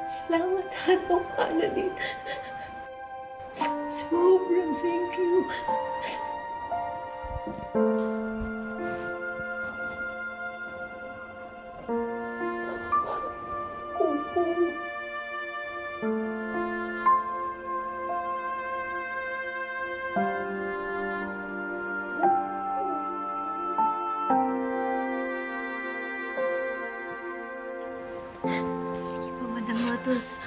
Salamat ha, Doc Annalyn. Sobrang thank you. Sige po, Madam Lotus.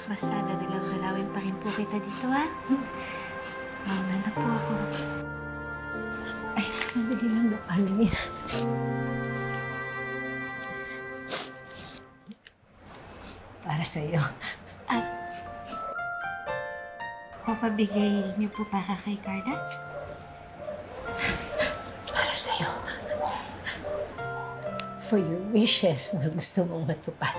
Basta dadalaw-dalawin pa rin po kita dito, ha? Mauna na po ako. Ay, sandali lang, Doc Annalyn. Para sa'yo. At papabigay niyo po para kay Carla? Para sa'yo. For your wishes na gusto mong matupad.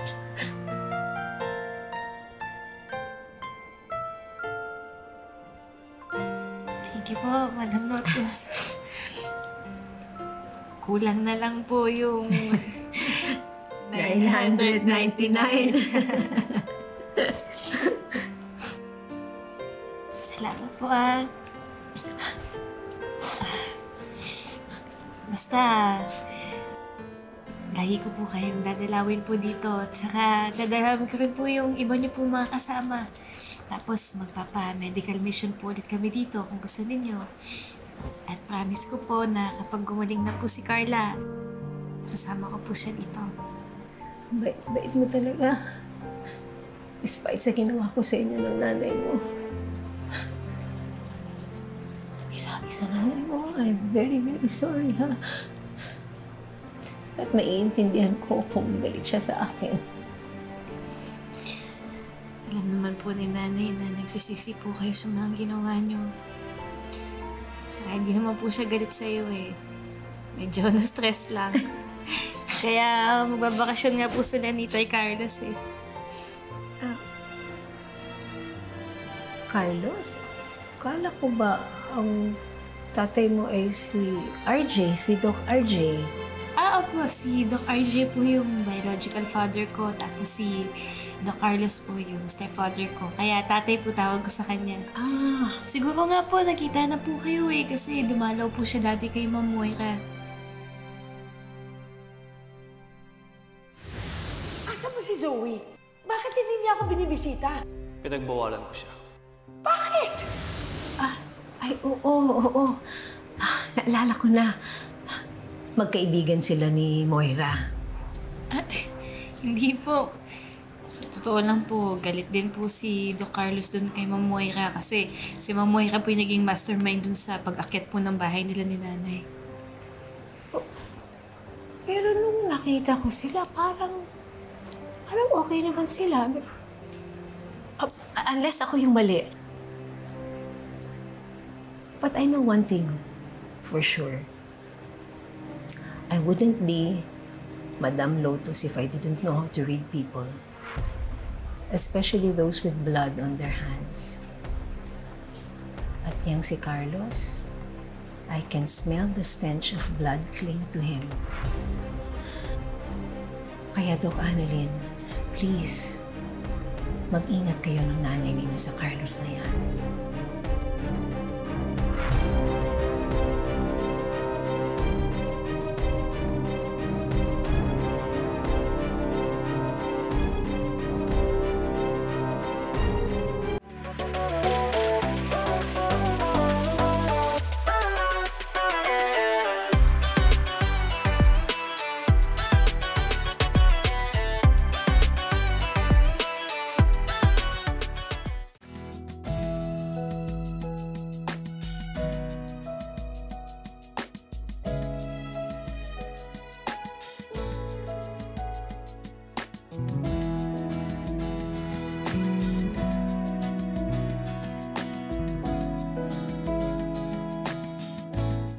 Thank you po, Madam Lotus. Kulang na lang po yung 999. Salamat po, ah. Basta, lagi ko po kayong dadalawin po dito. At saka, dadalawin ko rin po yung iba niyo po mga kasama. Tapos, magpapa-medical mission po ulit kami dito kung gusto ninyo. At promise ko po na kapag gumaling na po si Carla, sasama ko po siya dito. Bait mo talaga. Despite sa ginawa ko sa inyo ng nanay mo. Sabi sa nanay mo, I'm very, very sorry, ha? At maiintindihan ko kung galit siya sa akin. Alam naman po ni nanay na nagsisisi po kayo sa mga ginawa niyo. So, hindi naman po siya galit sa iyo eh. Medyo na-stress lang. Kaya magbabakasyon nga po sila ni Tay Carlos eh. Carlos? Kala ko ba ang tatay mo ay si RJ, si Doc RJ? Opo. Si Doc RJ po yung biological father ko. Tapos si Doc Carlos po yung stepfather ko. Kaya tatay po tawag ko sa kanya. Siguro nga po, nakita na po kayo eh. Kasi dumalaw po siya dati kay Ma'am Moira. Asan mo si Zoe? Bakit hindi niya ako binibisita? Pinagbawalan ko siya. Bakit? Oo. Naalala ko na. Magkaibigan sila ni Moira. At hindi po. Sa totoo lang po, galit din po si Doc Carlos dun kay Ma'am Moira kasi si Ma'am Moira po yung naging mastermind dun sa pag-akyat po ng bahay nila ni nanay. Pero nung nakita ko sila, parang okay naman sila. Unless ako yung mali. But I know one thing for sure. I wouldn't be Madam Lotus if I didn't know how to read people. Especially those with blood on their hands. At yang si Carlos, I can smell the stench of blood cling to him. Kaya Doc Annalyn, please, mag-ingat kayo ng nanay ninyo sa Carlos na yan.